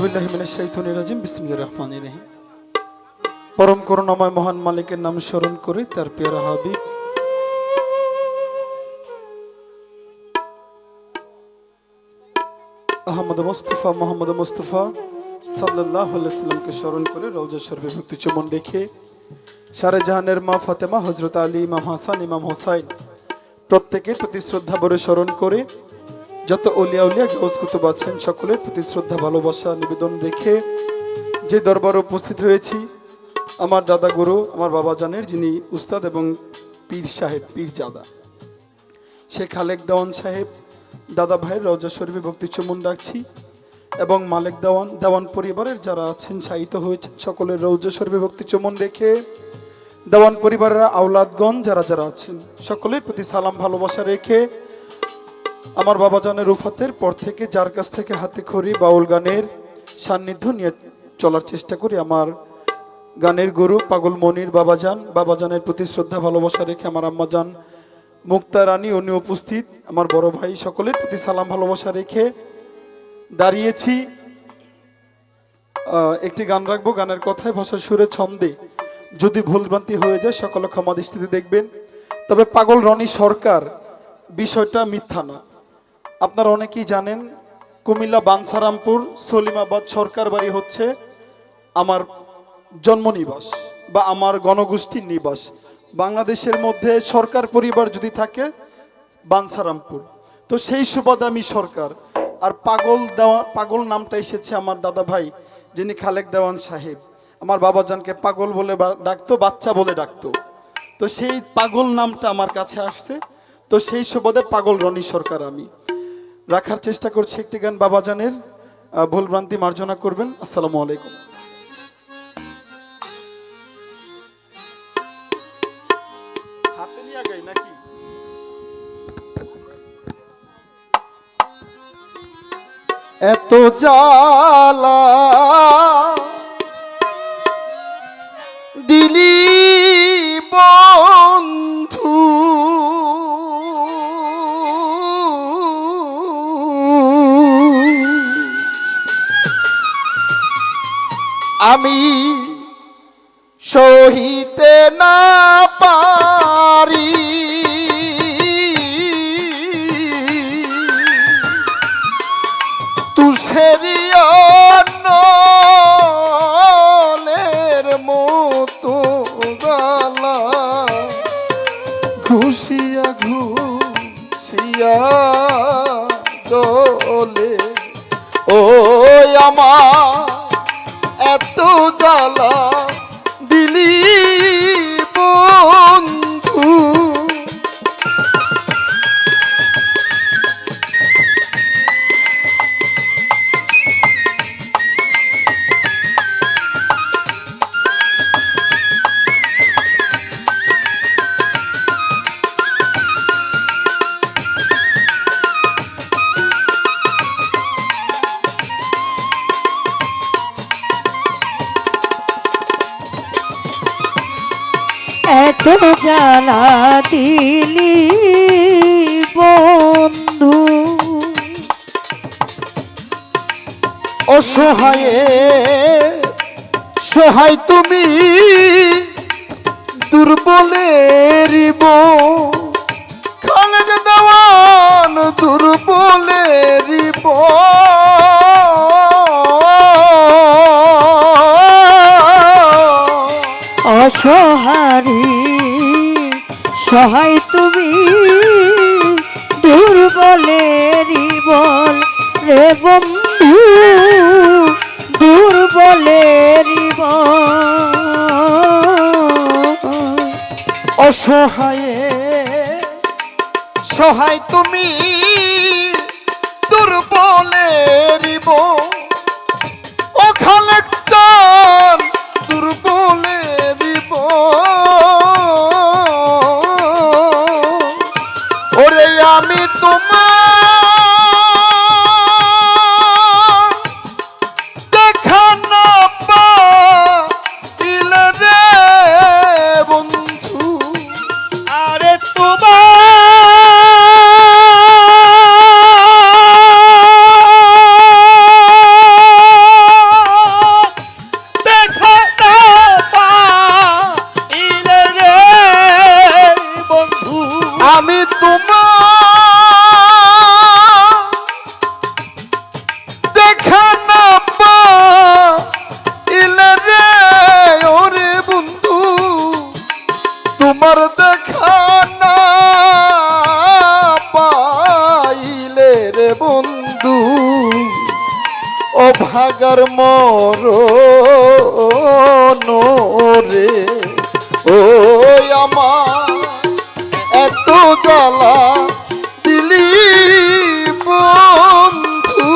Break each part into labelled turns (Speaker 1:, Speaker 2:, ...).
Speaker 1: আউযুবিল্লাহি মিনাশ শাইতানির রাজিম বিসমিল্লাহির রহমানির রহিম। পরম করুণাময় মহান মালিকের নাম স্মরণ করে তার প্রিয় হাবিব মোহাম্মদ মুস্তাফা সাল্লাল্লাহু আলাইহি ওয়াসাল্লামকে স্মরণ করে রওজা শরীফে ভক্তি চুম্বন রেখে সারে জাহানের মা ফাতেমা, হযরত আলী, ইমাম হাসান, ইমাম হোসাইন প্রত্যেকের প্রতি শ্রদ্ধা ভরে স্মরণ করে যত ওলিয়া উলিয়া গাউস কুতুব আছেন সকলের প্রতি শ্রদ্ধা ভালোবাসা নিবেদন রেখে যে দরবারে উপস্থিত হয়েছি আমার দাদা গুরু, আমার বাবা জানের যিনি উস্তাদ এবং পীর সাহেব, পীরজাদা শেখ খালেক দেওয়ান সাহেব দাদা ভাইয়ের রওজা শরীফে ভক্তি চুম্বন রাখছি এবং মালিক দেওয়ান পরিবারের যারা আছেন শায়িত হয়েছেন সকলের রওজা শরীফে ভক্তি চুম্বন রেখে দেওয়ান পরিবারের আওলাদগণ যারা যারা আছেন সকলের প্রতি সালাম ভালোবাসা রেখে আমার বাবা জানের রুফাতের পর থেকে যার কাছ থেকে হাতে খড়ি বাউল গানের সান্নিধ্য নিয়ে চলার চেষ্টা করি আমার গানের গুরু পাগল মনির বাবাজানের প্রতি শ্রদ্ধা ভালোবাসা রেখে আমার আম্মাজান মুক্তা রানী উনি উপস্থিত, আমার বড় ভাই সকলের প্রতি সালাম ভালোবাসা রেখে দাঁড়িয়েছি। একটি গান রাখবো, গানের কথায় ভাষা সুরে ছন্দে যদি ভুলভ্রান্তি হয়ে যায় সকলে ক্ষমা দৃষ্টিতে দেখবেন। তবে পাগল রনি সরকার বিষয়টা মিথ্যা না। আপনারা অনেকেই জানেন কুমিল্লা বাঞ্ছারামপুর সলিমাবাদ সরকার বাড়ি হচ্ছে আমার জন্মনিবাস বা আমার গণগোষ্ঠীর নিবাস। বাংলাদেশের মধ্যে সরকার পরিবার যদি থাকে বাঞ্ছারামপুর, তো সেই সুবাদে আমি সরকার। আর পাগল নামটা এসেছে আমার দাদা ভাই যিনি খালেক দেওয়ান সাহেব আমার বাবাজানকে পাগল বলে ডাকতো, বাচ্চা বলে ডাকতো, তো সেই পাগল নামটা আমার কাছে আসছে, তো সেই সুবাদে পাগল রনি সরকার আমি রাখার চেষ্টা করছি। একটি গান বাবাজানের, ভুলভ্রান্তি মার্জনা করবেন। আসসালামু আলাইকুম। হাতে নিয়ে গাই নাকি? এত জ্বালা দিলি বন্ধু আমি সহিতে না পারি, তুষেরিয়ানের মতো জ্বালা ঘুষিয়া ঘুষিয়া চলে ও আমার এত জ্বালা দিলি বন্ধু।
Speaker 2: এত জ্বালা দিলি বন্ধু
Speaker 1: অসহায়ে সহায় তুমি দুর্বলের খালেক দেওয়ান দুর্বলের
Speaker 2: অসহারি সহায় তুমি দুর্বলেরই বল রে বন্ধু, দুর্বলেরই বল।
Speaker 1: অসহায়ে সহায় তুমি দুর্বলের ও খালেক চান দুর্বলের ওরে আমি তোমার দেখা না পাইলে রে বন্ধু,
Speaker 2: আরে তোমার
Speaker 1: লাগার রে ও আমার এত জ্বালা দিলি বন্ধু।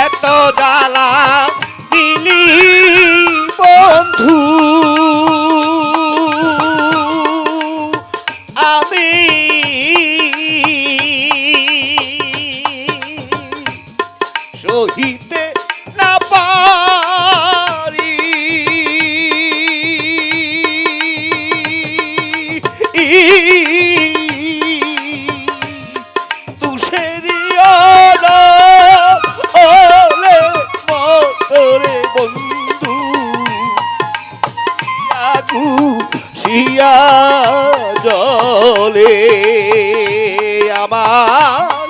Speaker 3: এত জ্বালা দিলি বন্ধু আমি সহিতে না পারি। তুষেরি ওলে মরে বন্ধু আগু শিয়া জলে আমার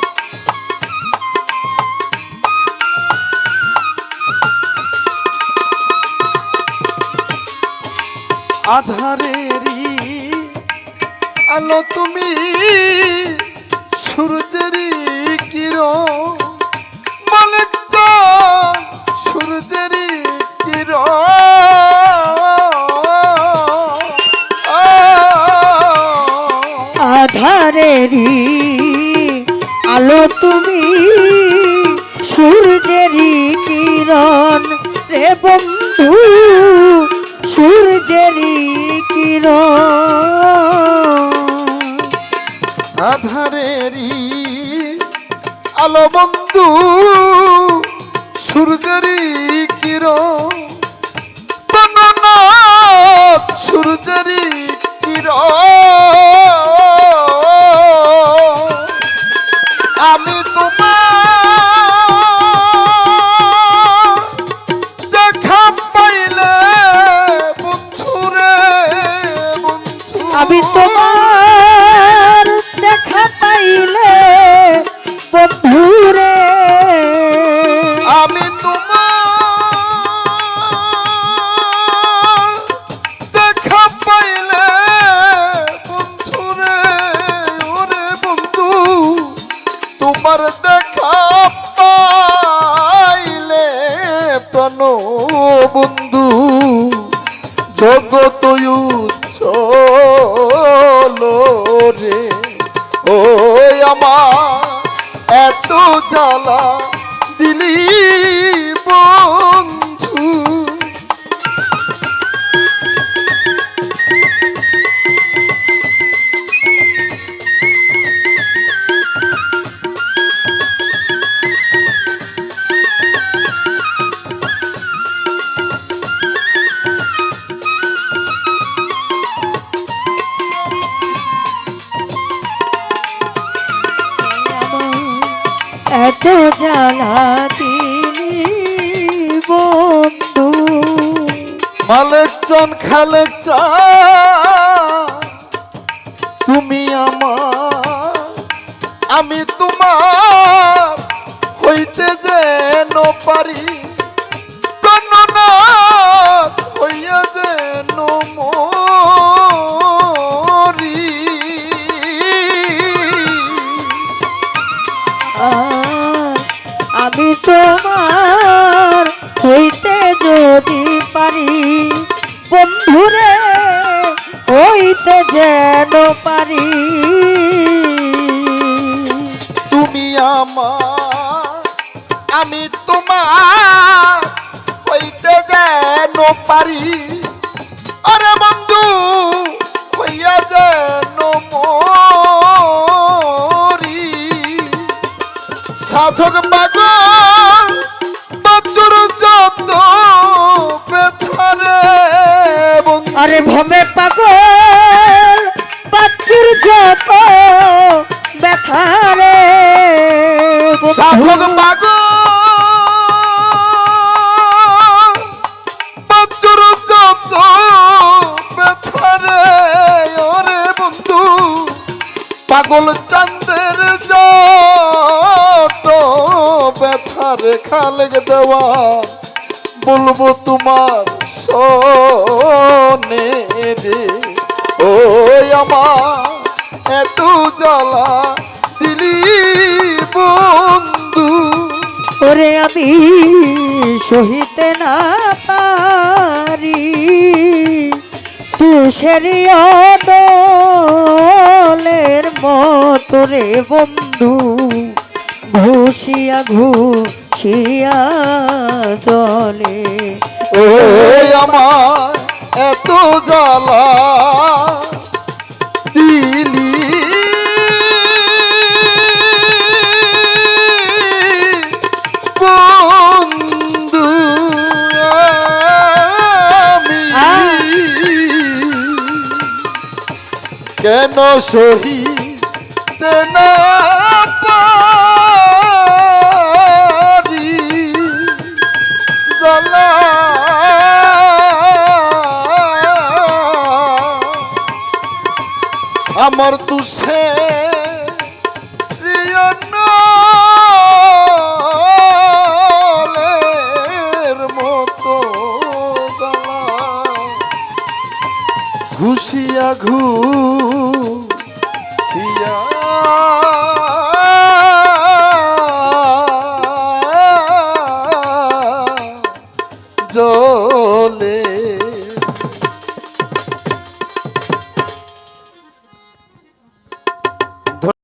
Speaker 1: আধারেরই আলো তুমি সূর্যেরই কিরণ মালিক চাঁদ সূর্যেরই
Speaker 2: আধারেরই আলো তুমি সূর্যেরই কিরণ রে বন্ধু সূর্যেরই কিরণ।
Speaker 1: আধারেরই আলো বন্ধু সূর্যেরই কিরণ সূর্যেরই কিরণ আমি তোমার দেখা পাইলে বন্ধুরে বন্ধু
Speaker 2: আমি তোমার দেখা পাইলে বন্ধুরে
Speaker 1: আমি তোমার দেখা পাইলে বন্ধুরে ওরে বন্ধু তোমার দেখা পাইলে প্রাণ বন্ধু জগত উজ্জ্বল রে ও আমার এত জ্বালা দিলি বন্ধু।
Speaker 2: এত জ্বালা দিলি বন্ধু
Speaker 1: মালিক চান খালেক চান তুমি আমার আমি তোমার হইতে যেন পারি প্রাণনাথ হইয়া যেন মরি
Speaker 2: আমি তোমার হইতে যদি পারি বন্ধুরে হইতে যেন পারি
Speaker 1: তুমি আমার আমি তোমার হইতে যেন পারি আরে বন্ধু হইয়া যেন মরি সাধক পাগল বাচুর যত ব্যথারে বন্ধু
Speaker 2: আরে ভবে পাগল বাচ্চুর যত ব্যথারে
Speaker 1: সাধক পাগল বাচুর যত পাগল চাঁদের যত ব্যথার খালেক দেওয়া বলবো তোমার শোনে রে ও আমার এত জ্বালা দিলি বন্ধু
Speaker 2: ওরে আমি সহিতে না পারি তুষের দলের মতো রে বন্ধু ঘুষিয়া ঘুষিয়া চলে
Speaker 1: ও আমার এত জ্বালা দিলি বন্ধু আমি কেন সহিতে না পারি জ্বালা আমার তুষে মতো জ্বালা ঘুষিয়া ঘুষিয়া জলে